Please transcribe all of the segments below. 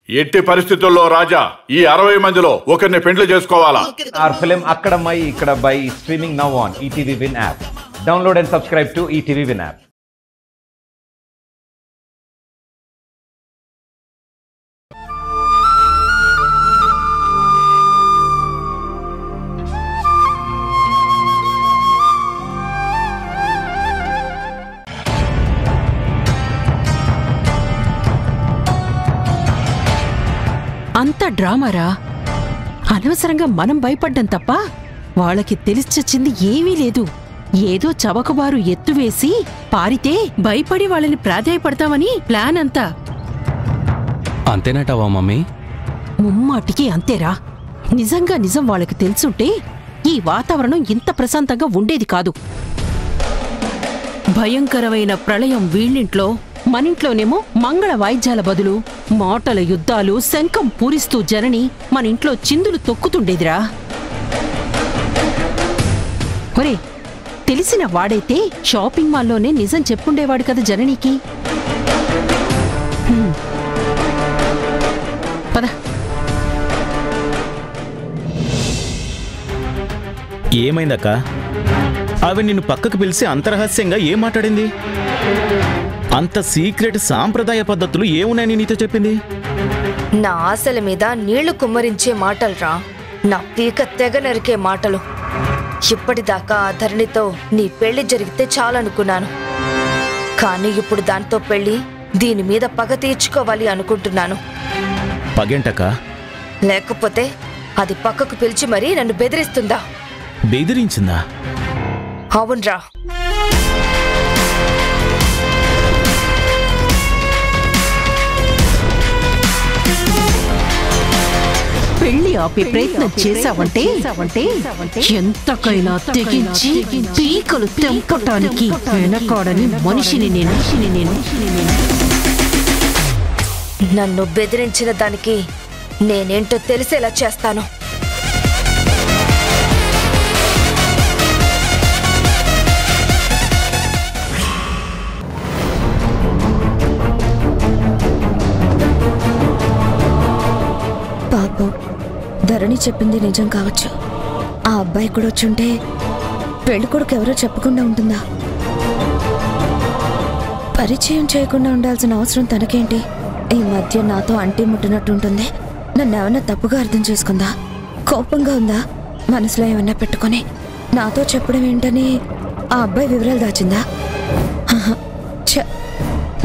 ఎట్టి పరిస్థితుల్లో రాజా ఈ 60 మందిలో ఒకరిని పెండ్లి చేసుకోవాలా? Our film Akkadamai Ikkadabai is streaming now on ETV Win app. Download and subscribe to ETV Win app. అంత డ్రామారా? అనవసరంగా మనం భయపడ్డం తప్ప వాళ్ళకి తెలిసొచ్చింది ఏమీ లేదు. ఏదో చవకబారు ఎత్తువేసి పారితే భయపడి వాళ్ళని ప్రాధాయపడతామని ప్లాన్ అంతా. అంతేనటవా మమ్మీ? ముమ్మాటికి అంతేరా. నిజంగా నిజం వాళ్ళకి తెలుసుంటే ఈ వాతావరణం ఇంత ప్రశాంతంగా ఉండేది కాదు. భయంకరమైన ప్రళయం వీళ్ళింట్లో, మనింట్లోనేమో మంగళ వాయిద్యాల బదులు మాటల యుద్ధాలు శంఖం పూరిస్తూ జనని మన ఇంట్లో చిందులు తొక్కుతుండేదిరా. ఒరే, తెలిసిన వాడైతే షాపింగ్ మాల్లోనే నిజం చెప్పుండేవాడు కదా జననికి. పద. ఏమైందక్క? అవి నిన్ను పక్కకు పిలిచి అంతరహస్యంగా ఏం మాట్లాడింది? అంత సీక్రెట్ సాంప్రదాయ పద్ధతులు ఏమున్నాయని నీతో చెప్పింది? నా ఆశల మీద నీళ్లు కుమ్మరించే మాటలురా, నా పీక తెగ నరికే మాటలు. ఇప్పటిదాకా ఆ ధరణితో నీ పెళ్లి జరిగితే చాలనుకున్నాను. కానీ ఇప్పుడు దాంతో పెళ్లి, దీని మీద పగ తీర్చుకోవాలి అనుకుంటున్నాను. పగేంటక్క? లేకపోతే అది పక్కకు పిలిచి మరీ నన్ను బెదిరిస్తుందా? బెదిరించిందా? అవునరా. పెళ్లి ఆపే ప్రయత్నం చేశావంటే ఎంతకైనా తెగించి పీకలు తెంపటానికి వెనకాడని మనిషిని నేను. నన్ను బెదిరించిన దానికి నేనేంటో తెలిసేలా చేస్తాను. పాపం, ధరణి చెప్పింది నిజం కావచ్చు. ఆ అబ్బాయి కూడా వచ్చుంటే పెళ్లి కొడుకు ఎవరో చెప్పకుండా ఉంటుందా? పరిచయం చేయకుండా ఉండాల్సిన అవసరం తనకేంటి? ఈ మధ్య నాతో అంటి ముట్టినట్టు ఉంటుంది. నన్ను ఏమన్నా తప్పుగా అర్థం చేసుకుందా? కోపంగా ఉందా? మనసులో ఏమన్నా పెట్టుకొని నాతో చెప్పడం ఏంటని ఆ అబ్బాయి వివరాలు దాచిందా?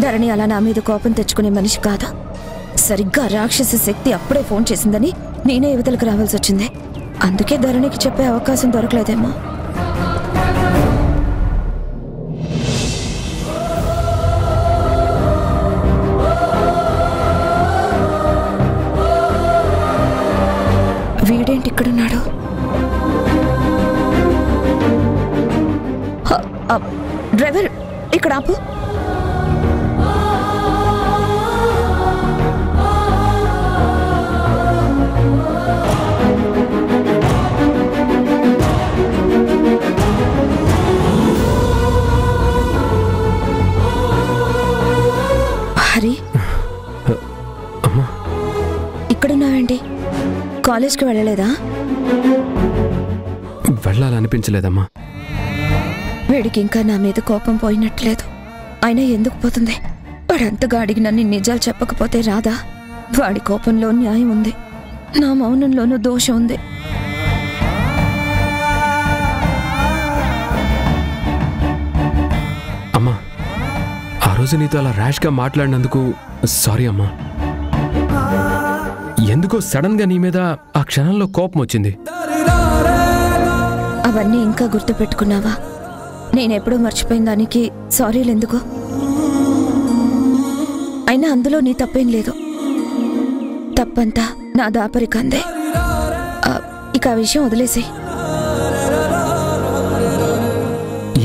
ధరణి అలా నా మీద కోపం తెచ్చుకునే మనిషి కాదు. సరిగ్గా రాక్షస శక్తి అప్పుడే ఫోన్ చేసిందని నేనే యువతలకు రావాల్సి వచ్చింది. అందుకే ధరణికి చెప్పే అవకాశం దొరకలేదేమో. వీడేంటి ఇక్కడున్నాడు? డ్రైవర్, ఇక్కడ ఆపు. హరి, ఇక్కడున్నావేంటి? కాలేజ్కి వెళ్ళలేదా? వెళ్ళాలనిపించలేదమ్మా. వీడికి ఇంకా నా మీద కోపం పోయినట్లేదు. అయినా ఎందుకు పోతుంది? వాడంతగా అడిగిన నిజాలు చెప్పకపోతే రాదా? వాడి కోపంలో న్యాయం ఉంది, నా మౌనంలోనూ దోషం ఉంది. అమ్మా, ఆ రోజు నీతో అలా ర్యాష్గా మాట్లాడినందుకు సారీ అమ్మా. ఎందుకో సడన్ గా నీ మీద ఆ క్షణంలో కోపం వచ్చింది. అవన్నీ ఇంకా గుర్తు పెట్టుకున్నావా? నేనెప్పుడూ మర్చిపోయిన దానికి సారీలు ఎందుకు? అయినా అందులో నీ తప్పేం లేదు. తప్పంతా నా దాపరికందే. ఇక ఆ విషయం వదిలేసి.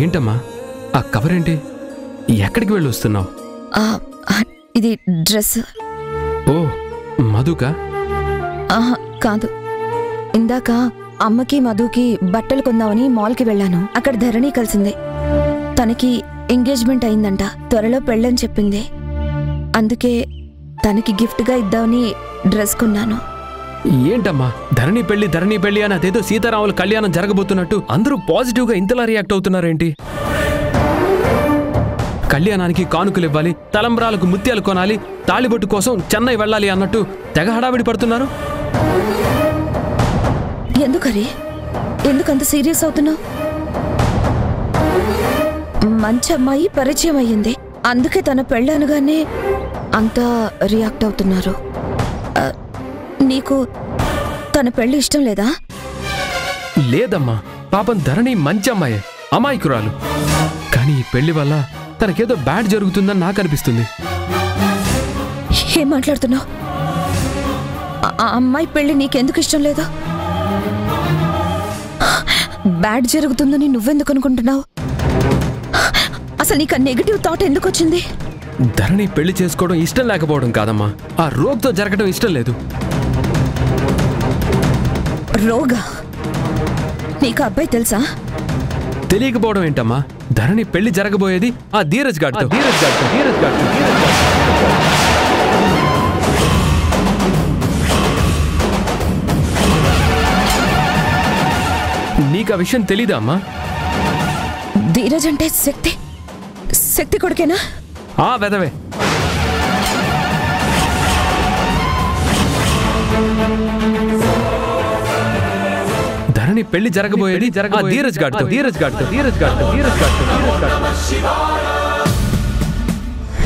ఏంటమ్మా ఆ కవర్ ఏంటి? ఎక్కడికి వెళ్ళి వస్తున్నావు? ఇది డ్రెస్. ఓ, మధుకా? ఆహా, కాదు. ఇందాక అమ్మకి మధుకి బట్టలు కొందామని మాల్కి వెళ్ళాను. అక్కడ ధరణి కలిసింది. తనకి ఎంగేజ్మెంట్ అయిందంట, త్వరలో పెళ్ళని చెప్పింది. అందుకే తనకి గిఫ్ట్గా ఇద్దామని డ్రెస్ కొన్నాను. ఏంటమ్మా ధరణి పెళ్లి అని అదేదో సీతారాముల కళ్యాణం జరగబోతున్నట్టు అందరూ పాజిటివ్గా ఇంతలా రియాక్ట్ అవుతున్నారేంటి? కళ్యాణానికి కానుకలు ఇవ్వాలి, తలంబ్రాలకు ముత్యాలు కొనాలి, తాళిబొట్టు కోసం చెన్నై వెళ్ళాలి అన్నట్టు తెగ హడావిడి పడుతున్నారు. ఎందుకంత సీరియస్ అవుతున్నావు? మంచి అమ్మాయి పరిచయం అయ్యింది, అందుకే తన పెళ్ళనగానే అంత రియాక్ట్ అవుతున్నారు. నీకు తన పెళ్లి ఇష్టం లేదా? లేదమ్మా, పాపం ధరణి మంచి అమ్మాయే, అమాయకురాలు. కానీ ఈ పెళ్లి వల్ల తనకేదో బ్యాడ్ జరుగుతుందని నాకు అనిపిస్తుంది. ఏం మాట్లాడుతున్నావు? ఆ అమ్మాయి పెళ్లి నీకెందుకు ఇష్టం లేదా? బ్యాడ్ జరుగుతుందని నువ్వెందుకు అనుకుంటున్నావు? అసలు నీకు ఆ నెగిటివ్ థాట్ ఎందుకు వచ్చింది? ధరణి పెళ్లి చేసుకోవడం ఇష్టం లేకపోవడం కాదమ్మా, ఆ రోగ్తో జరగడం ఇష్టం లేదు. రోగా? నీకు అబ్బాయి తెలుసా? తెలియకపోవడం ఏంటమ్మా, ధరణి పెళ్లి జరగబోయేది ఆ ధీరజ్ గాడితో. నీకు ఆ విషయం తెలీదా అమ్మా? ధీరజ్ అంటే శక్తి కొడుకేనా? ఆ వెదవే. ధరణి పెళ్లి జరగబోయేది ధీరజ్ గాడితో.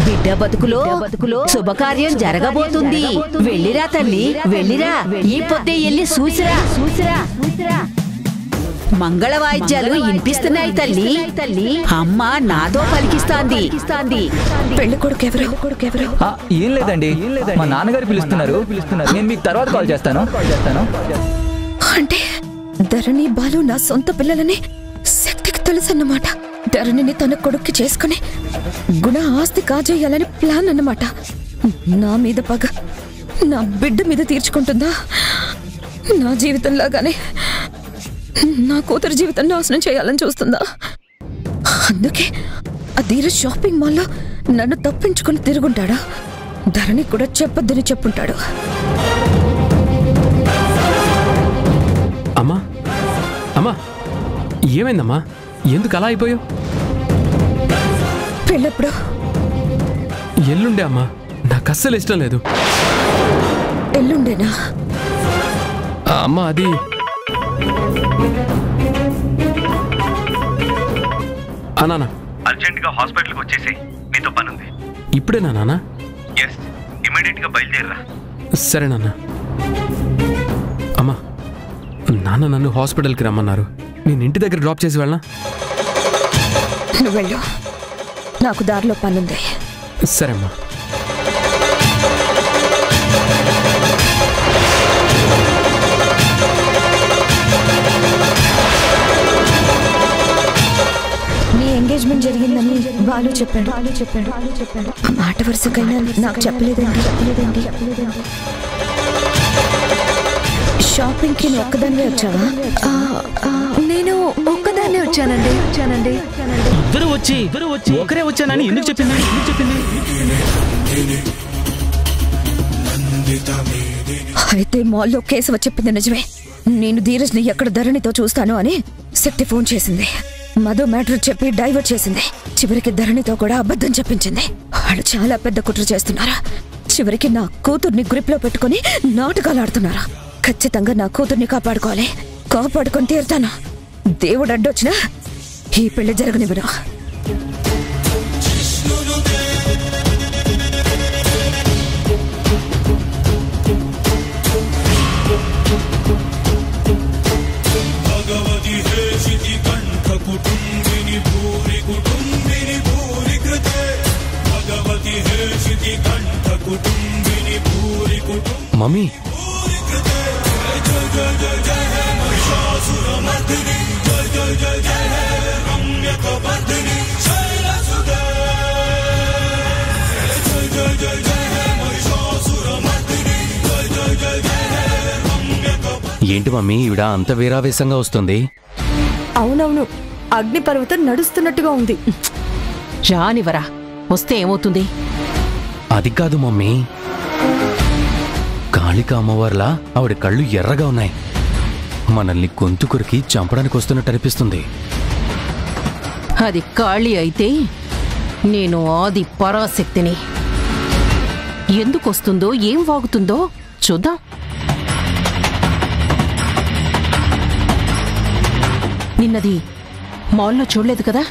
బిడ్డ బతుకులో శుభకార్యం జరగబోతుంది. వెళ్ళిరా తల్లి, వెళ్ళిరా. ఈ పొద్దే వెళ్ళి చూసిరా. మంగళ వాయిద్యాలు వినిపిస్తున్నాయి తల్లి. అమ్మ నాతో పలికిస్తాంది. పెళ్లి కొడుకు ఎవరు? ఏం లేదండి, మా నాన్నగారు పిలుస్తున్నారు. నేను మీకు తర్వాత కాల్ చేస్తాను. అంటే ధరణి బాలు నా సొంత పిల్లలని శక్తికి తెలుసన్నమాట. ధరణిని తన కొడుక్కి చేసుకుని గుణ ఆస్తి కాజేయాలని ప్లాన్ అన్నమాట. నా మీద పగ నా బిడ్డ మీద తీర్చుకుంటుందా? నా జీవితంలాగానే నా కూతురు జీవితం నాశనం చేయాలని చూస్తుందా? అందుకే ఆ ధీరజ్ షాపింగ్ మాల్లో నన్ను తప్పించుకుని తిరుగుంటాడా? ధరణి కూడా చెప్పొద్దని చెప్పుంటాడు. అమ్మా ఏమైందమ్మా, ఎందుకు అలా అయిపోయావు? పెళ్ళప్పుడు ఎల్లుండే అమ్మా, నాకు అస్సలు ఇష్టం లేదు. ఎల్లుండేనా? అమ్మా అది నాన్న అర్జెంట్ గా హాస్పిటల్కి వచ్చేసి నీతో పనుంది. ఇప్పుడేనా నాన్న? ఎస్, ఇమీడియట్ గా బయలుదేరరా. సరే నాన్న. అమ్మా నాన్న నన్ను హాస్పిటల్కి రమ్మన్నారు, నేను ఇంటి దగ్గర డ్రాప్ చేసి వెళ్ళనా? నువ్వు వెళ్ళు, నాకు దారిలో పనుంది. సరే అమ్మా. నీ ఎంగేజ్మెంట్ జరిగిందని బాలు చెప్పాడు. మాట వరుసకైనా నాకు చెప్పలేదండి. షాపింగ్ కి నువ్వు ఒక్కదాన్నే వచ్చావా? నేను ఒక్కదాన్నే వచ్చానండి. ఇద్దరు వచ్చి ఒకరే వచ్చానని ఎందుకు చెప్పింది? అయితే మాల్లో కేశవ చెప్పింది నిజమే. నేను ధీరజ్ని ఎక్కడ ధరణితో చూస్తాను అని శక్తి ఫోన్ చేసింది. మధు మ్యాటర్ చెప్పి డైవర్ట్ చేసింది. చివరికి ధరణితో కూడా అబద్ధం చెప్పించింది. వాళ్ళు చాలా పెద్ద కుట్ర చేస్తున్నారు. చివరికి నా కూతుర్ని గ్రిప్ లో పెట్టుకుని నాటకాలు ఆడుతున్నారు. ఖచ్చితంగా నా కూతుర్ని కాపాడుకొని తీరుతాను. దేవుడు అడ్డొచ్చినా ఈ పెళ్లి జరగనివ్వను. మమ్మీ ఏంటి మమ్మీ ఈవిడ అంత వీరావేశంగా వస్తుంది? అవునవును, అగ్నిపర్వతం నడుస్తున్నట్టుగా ఉంది. రానివరా, వస్తే ఏమవుతుంది? అది కాదు మమ్మీ, కాళికా అమ్మవారిలా ఆవిడ కళ్ళు ఎర్రగా ఉన్నాయి. మనల్ని గొంతు కొరికి చంపడానికి వస్తున్నట్టు అనిపిస్తుంది. అది కాళీ అయితే నేను ఆది పరాశక్తిని. ఎందుకొస్తుందో ఏం వాగుతుందో చూద్దాం. నిన్నది మాల్లో చూడలేదు కదా?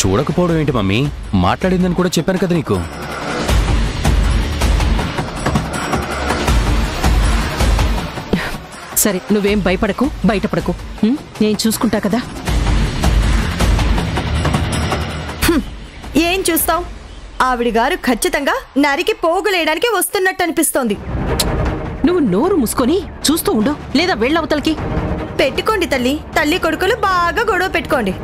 చూడకపోవడం ఏంటి మమ్మీ? మాట్లాడిందని కూడా చెప్పాను కదా నీకు. సరే, నువ్వేం భయపడకు, బయటపడకు. నేను చూసుకుంటా కదా. ఏం చూస్తావు? ఆవిడ గారు ఖచ్చితంగా నరికి పోగులేయడానికి వస్తున్నట్టు అనిపిస్తోంది. నువ్వు నోరు మూసుకొని చూస్తూ ఉండు, లేదా వెళ్ళవతలకి. పెట్టుకోండి తల్లి, తల్లి కొడుకులు బాగా గొడవ పెట్టుకోండి.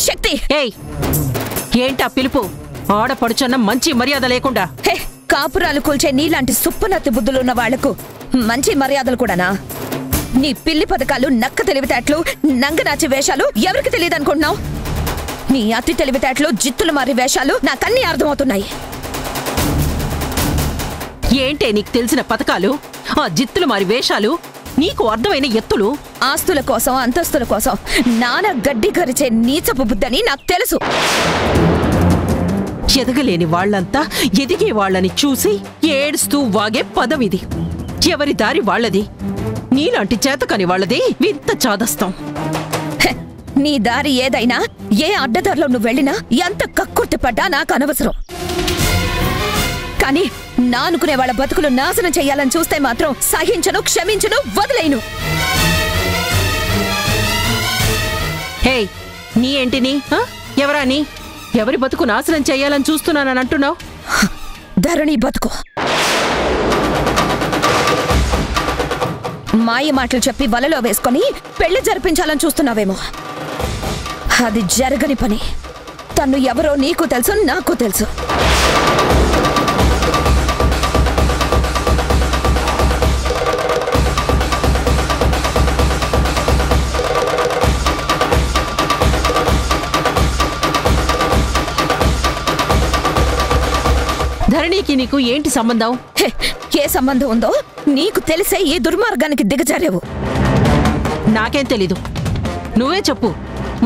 శక్తి, ఏంటా పిలుపు? ఆడపడుచన్న మంచి మర్యాద లేకుండా. కాపురాలు కూల్చే నీలాంటి సుప్పనత్తి బుద్ధులున్న వాళ్లకు మంచి మర్యాదలు కూడానా? నీ పిల్లి పథకాలు, నక్క తెలివితేటలు, నంగనాచి వేషాలు ఎవరికి తెలియదు అనుకుంటున్నావు? నీ అతి తెలివితేటలు, జిత్తులు మారి వేషాలు నాకన్నీ అర్థమవుతున్నాయి. ఏంటే నీకు తెలిసిన పథకాలు, ఆ జిత్తులు మారి వేషాలు, నీకు అర్థమైన ఎత్తులు? ఆస్తుల కోసం, అంతస్తుల కోసం నానా గడ్డి కరిచే నీచపు బుద్ధని నాకు తెలుసు. ఎదగలేని వాళ్లంతా ఎదిగే వాళ్ళని చూసి ఏడుస్తూ వాగే పదవిది. ఎవరి దారి వాళ్లది. నీలాంటి చేతకాని వాళ్లది వింత చాదస్తాం. నీ దారి ఏదైనా, ఏ అడ్డదారిలో నువ్వు వెళ్ళినా, ఎంత కక్కుర్తి పడ్డా నాకు అనవసరం. కానీ నా అనుకునే వాళ్ళ బతుకులు నాశనం చెయ్యాలని చూస్తే మాత్రం సహించను, క్షమించను, వదిలేను. హే, నీ ఏంటిని? ఎవరా నీ? ఎవరి బతుకు నాశనం చెయ్యాలని చూస్తున్నానని అంటున్నావు? ధరణి బతుకు. మాయ మాటలు చెప్పి వలలో వేసుకొని పెళ్లి జరిపించాలని చూస్తున్నావేమో. అది జరగని పని. తను ఎవరో నీకు తెలుసు, నాకు తెలుసు. ధరణికి నీకు ఏంటి సంబంధం? ఏ సంబంధం ఉందో నీకు తెలిసే ఈ దుర్మార్గానికి దిగజారేవు. నాకేం తెలీదు. నువ్వే చెప్పు,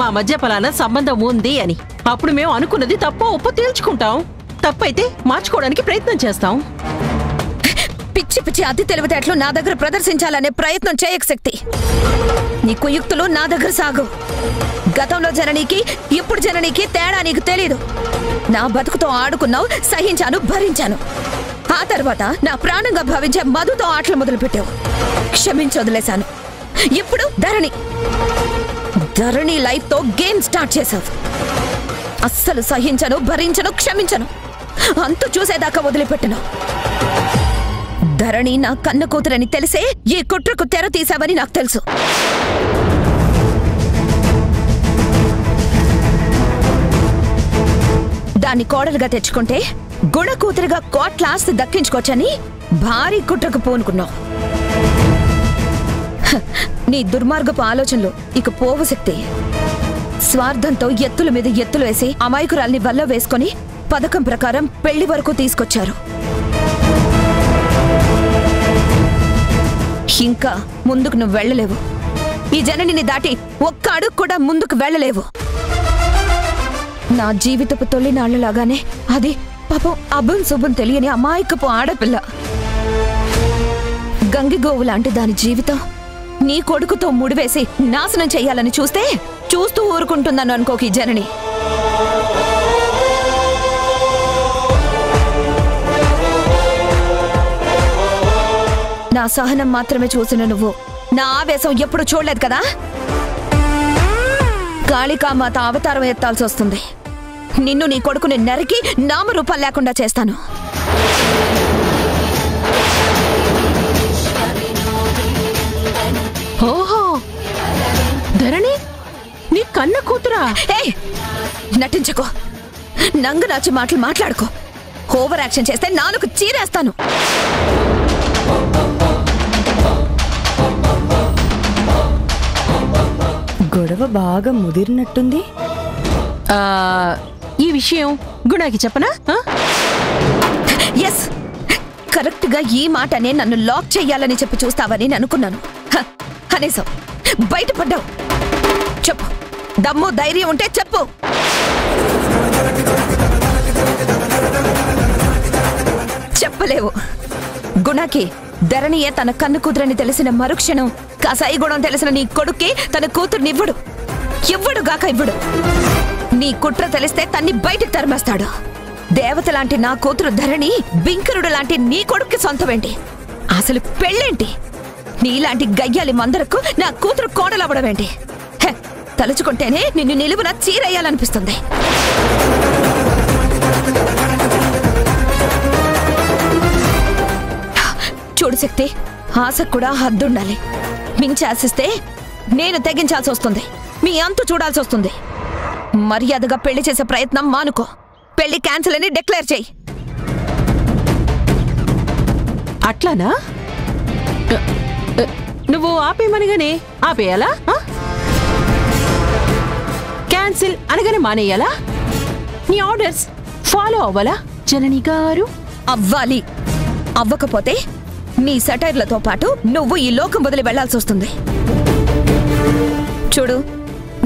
మా మధ్య పలానా సంబంధం ఉంది అని. అప్పుడు మేము అనుకున్నది తప్పో ఒప్పో తేల్చుకుంటాం. తప్పైతే మార్చుకోవడానికి ప్రయత్నం చేస్తాం. పిచ్చి పిచ్చి అతి తెలివితేటలు నా దగ్గర ప్రదర్శించాలనే ప్రయత్నం చేయక శక్తి. నీ కుయుక్తులు నా దగ్గర సాగు. గతంలో జననీకి, ఇప్పుడు జననీకి తేడా నీకు తెలీదు. నా బతుకుతో ఆడుకున్నావు, సహించాను, భరించాను. ఆ తర్వాత నా ప్రాణంగా భావించే మధుతో ఆటలు మొదలుపెట్టావు. క్షమించి వదిలేశాను. ఇప్పుడు ధరణి లైఫ్ తో గేమ్ స్టార్ట్ చేశావు. అస్సలు సహించను, భరించను, క్షమించను. అంతు చూసేదాకా వదిలిపెట్టను. ధరణి నా కన్న కూతురని తెలిసే ఈ కుట్రకు తెర తీశావని నాకు తెలుసు. దాన్ని కోడలుగా తెచ్చుకుంటే గుణ కూతురుగా కోట్ల ఆస్తి దక్కించుకోవచ్చని భారీ కుట్రకు పూనుకున్నావు. నీ దుర్మార్గపు ఆలోచనలు ఇక పోవు శక్తి. స్వార్థంతో ఎత్తుల మీద ఎత్తులు వేసి అమాయకురాల్ని వల్ల వేసుకొని పథకం ప్రకారం పెళ్లి వరకు తీసుకొచ్చారు. ఇంకా ముందుకు నువ్వు వెళ్ళలేవు. ఈ జననిని దాటి ఒక్క అడుగు కూడా ముందుకు వెళ్ళలేవు. నా జీవితపు తొలినాళ్లలాగానే అది పాపం అభం శుభం తెలియని అమాయకపు ఆడపిల్ల. గంగిగోవు లాంటి దాని జీవితం నీ కొడుకుతో ముడివేసి నాశనం చెయ్యాలని చూస్తూ ఊరుకుంటున్నాను అనుకోకి జనని. నా సహనం మాత్రమే చూసిన నువ్వు నా ఆవేశం ఎప్పుడు చూడలేదు కదా. కాళికామాత అవతారం ఎత్తాల్సి వస్తుంది. నిన్ను, నీ కొడుకుని నరికి నామరూపాలు లేకుండా చేస్తాను. ఓహో, ధరణి నీ కన్న కూతురా? నటించకో, నంగనాచి మాటలు మాట్లాడుకో. ఓవర్ యాక్షన్ చేస్తే నాలుగు చీరేస్తాను. గొడవ బాగా ముదిరినట్టుంది. ఈ విషయం గుణాకి చెప్పనా? ఎస్, కరెక్ట్ గా ఈ మాటనే నన్ను లాక్ చెయ్యాలని చెప్పి చూస్తావని నేను అనుకున్నాను. కనీసం బయటపడ్డావు. చెప్పు, దమ్ము ధైర్యం ఉంటే చెప్పు. చెప్పలేవు. గుణాకి ధరణియే తన కన్ను కూతురని తెలిసిన మరుక్షణం కాసాయి గుణం తెలిసిన నీ కొడుక్కి తన కూతుర్నివ్వడు. ఇవ్వడుగాక ఇవ్వడు. నీ కుట్ర తెలిస్తే తన్ని బయటికి తరిమేస్తాడు. దేవత లాంటి నా కూతురు ధరణి బింకరుడు లాంటి నీ కొడుక్కి సొంతమేంటి? అసలు పెళ్ళేంటి? నీలాంటి గయ్యాలి మందరకు నా కూతురు కోడలవ్వడమేంటి? తలుచుకుంటేనే నిన్ను నిలువున చీరేయాలనిపిస్తుంది. చూడు శక్తి, ఆశకు కూడా హద్దుండాలి. మించి ఆశిస్తే నేను తెగించాల్సి వస్తుంది. మీ అంతు చూడాల్సి వస్తుంది. మర్యాదగా పెళ్లి చేసే ప్రయత్నం మానుకో. పెళ్లి క్యాన్సిల్ అని డిక్లేర్ చేయి. అట్లానా? నువ్వు ఆపేయమనగానే ఆపేయాలా? క్యాన్సిల్ అనగానే మానేయాలా? నీ ఆర్డర్స్ ఫాలో అవ్వాలా జనని గారు? అవ్వాలి. అవ్వకపోతే నీ సెటైర్లతో పాటు నువ్వు ఈ లోకం వదిలి వెళ్లాల్సి వస్తుంది. చూడు,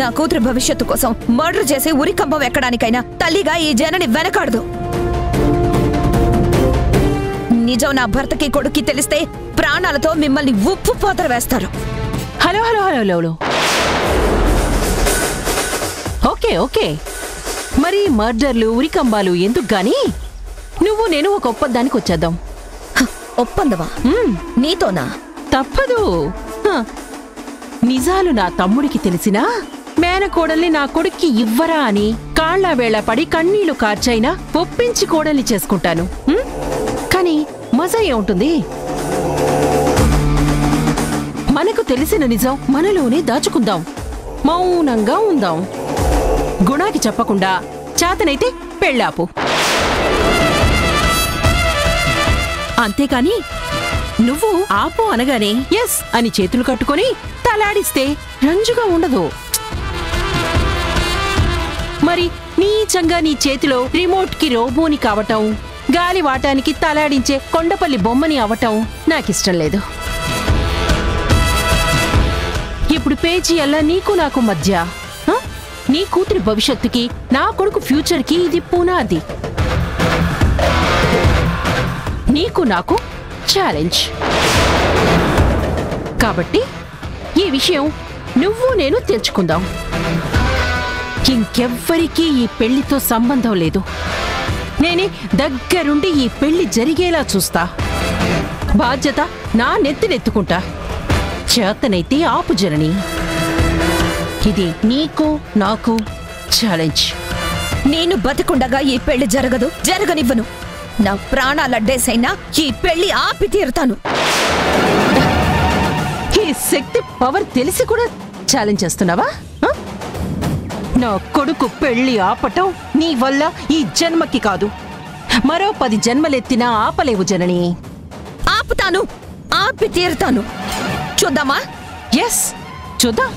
నా కూతురు భవిష్యత్తు కోసం మర్డర్ చేసి ఉరికంబం ఎక్కడానికైనా తల్లిగా ఈ జనని వెనకాడదు. నిజం నా భర్తకి కొడుక్కి తెలిస్తే ప్రాణాలతో మిమ్మల్ని ఉప్పు పాత్ర వేస్తారు. Hello hello hello hello okay okay, మరి మర్డర్లు ఉరికంబాలు ఎందుకు గాని నువ్వు నేను ఒక ఒప్పందానికి వచ్చేద్దాం. ఒప్పందమా? నీతోనా? తప్పదు. నిజాలు నా తమ్ముడికి తెలిసినా మేనకోడల్ని నా కొడుక్కి ఇవ్వరా అని కాళ్ల వేళ పడి కన్నీళ్లు కార్చైనా ఒప్పించి కోడల్ని చేసుకుంటాను. కానీ మజా ఏముంటుంది? మనకు తెలిసిన నిజం మనలోనే దాచుకుందాం. మౌనంగా ఉందాం. గుణాకి చెప్పకుండా చేతనైతే పెళ్ళాపు. అంతేకాని నువ్వు ఆపు అనగానే ఎస్ అని చేతులు కట్టుకొని తలాడిస్తే రంజుగా ఉండదు. మరి నీచంగా నీ చేతిలో రిమోట్ కి రోబోని కావటం, గాలి వాటానికి తలాడించే కొండపల్లి బొమ్మని అవటం నాకిష్టం లేదు. ఇప్పుడు పేజీ అల్లా నీకు నాకు మధ్య. నీ కూతురి భవిష్యత్తుకి నా కొడుకు ఫ్యూచర్కి ఇది పునాది. నీకు నాకు ఛాలెంజ్. కాబట్టి ఈ విషయం నువ్వు నేను తెలుసుకుందాం. ఇంకెవ్వరికీ ఈ పెళ్లితో సంబంధం లేదు. నేనే దగ్గరుండి ఈ పెళ్లి జరిగేలా చూస్తా. బాధ్యత నా నెత్తినెత్తుకుంటా. చేతనైతే ఆపు జనని. ఇది నీకు నాకు ఛాలెంజ్. నేను బతికుండగా ఈ పెళ్లి జరగదు, జరగనివ్వను. నా ప్రాణాలడ్డేసైనా ఈ పెళ్లి ఆపి తీరుతాను. ఈ శక్తి పవర్ తెలిసి కూడా ఛాలెంజ్ చేస్తున్నావా? నా కొడుకు పెళ్లి ఆపటం నీ వల్ల ఈ జన్మకి కాదు, మరో 10 జన్మలెత్తినా ఆపలేవు జనని. ఆపుతాను, ఆపి తీరుతాను. చూద్దామా? ఎస్, చూద్దాం.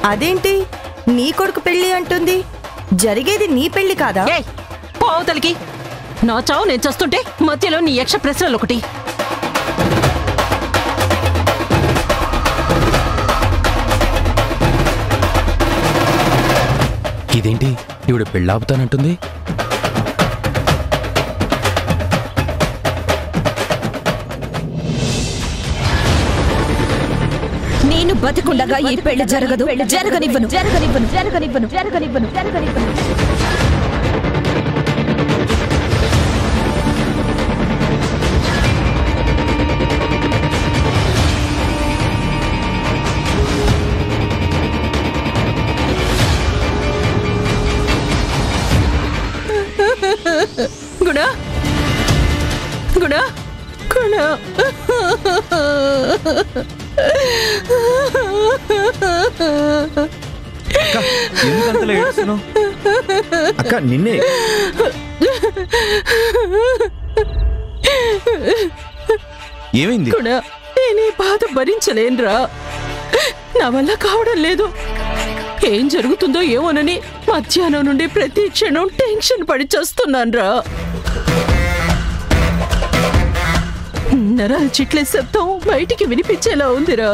అదేంటి నీ కొడుకు పెళ్లి అంటుంది? జరిగేది నీ పెళ్లి కాదా? పోవతలికి. నా చావు నేను చస్తుంటే మధ్యలో నీ యక్ష ప్రశ్నలు ఒకటి. ఇదేంటి ఇవిడ పెళ్ళాపుతానంటుంది? నేను బతికుండగా ఈ పెళ్లి జరగదు, జరగనివ్వను, జరగనివ్వను, జరగనివ్వను, జరగనివ్వను, జరగనివ్వను. గుణ గుణ గుణ అక్క ఎందుకంతలా ఏడుస్తున్నావు? అక్క నిన్నే ఏమైంది? నేను ఈ బాధ భరించలేనురా. నా వల్ల కావడం లేదు. ఏం జరుగుతుందో ఏమోనని మధ్యాహ్నం నుండి ప్రతి క్షణం టెన్షన్ పడి చేస్తున్నానురా. నరాలు చిట్లే శబ్దం బయటికి వినిపించేలా ఉందిరా.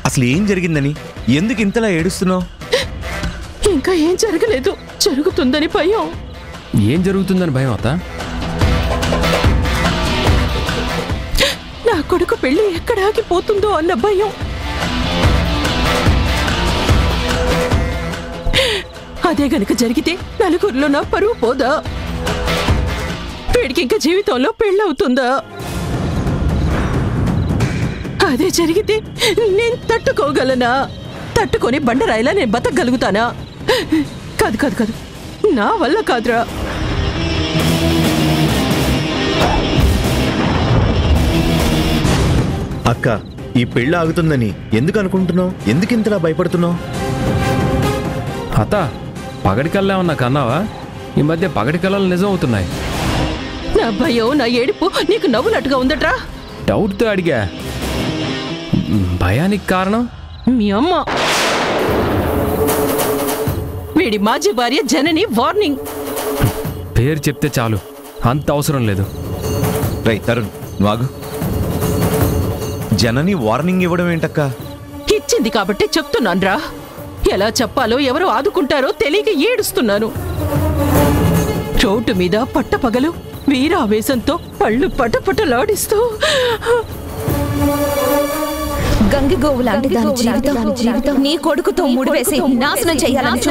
అసలు ఏం జరిగిందని ఎందుకు ఇంతలా ఏడుస్తున్నావు? ఇంకా ఏం జరగలేదు, జరుగుతుందని భయం. ఏం జరుగుతుందని భయం అత్త? నా కొడుకు పెళ్లి ఎక్కడ ఆగిపోతుందో అన్న భయం. అదే గనుక జరిగితే నలుగురిలో నా పరువు పోదా? వీడికి ఇంకా జీవితంలో పెళ్ళవుతుందా? అదే జరిగితే నేను తట్టుకోగలనా? తట్టుకొని బండరాయిలా నేను బతకగలుగుతానా? కాదు కాదు కాదు, నా వల్ల కాదురా. అక్క ఈ పెళ్ళి ఆగుతుందని ఎందుకు అనుకుంటున్నావు? ఎందుకు ఇంతలా భయపడుతున్నావు? అత్త పగటి కల్లా ఉన్నా కన్నావా? ఈ మధ్య పగటి కళలు నిజం అవుతున్నాయి. నా భయం, నా ఏడుపు నీకు నవ్వునట్టుగా ఉందట్రా? డౌట్తో అడిగా. భయానికి కారణం మీ అమ్మ. వీడి మాజీ భార్య జనని వార్నింగ్. పేరు చెప్తే చాలు, అంత అవసరం లేదు. రై తరుణ్ నువ్వు జనని వార్నింగ్ ఇవ్వడం ఏంటక్క? ఇచ్చింది కాబట్టి చెప్తున్నాన్రా. ఎలా చెప్పాలో ఎవరు ఆదుకుంటారో తెలియక ఏడుస్తున్నాను. రోడ్డు మీద పట్టపగలు వీరావేశంతో పళ్ళు పటపటలాడిస్తూ గంగిగోవు లాంటి దాని జీవితం నీ కొడుకుతో ముడివేసి నాశనం చేయాలని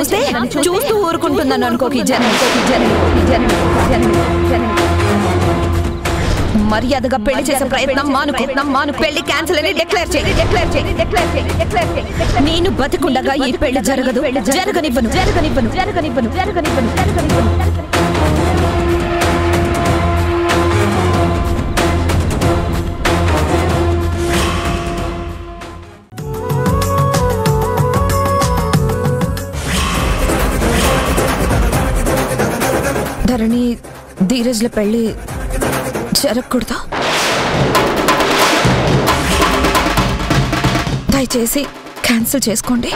చూస్తూ ఊరుకుంటున్నాను అనుకోకి. మర్యాదగా పెళ్లి చేసే ప్రయత్నం మానుకో. పెళ్లి క్యాన్సిల్ అని డిక్లేర్ చేయి. నేను బతికుండగా ఈ పెళ్లి జరగనివ్వను. ధరణి ధీరజ్ల పెళ్లి జరగకూడదా? దయచేసి క్యాన్సిల్ చేసుకోండి.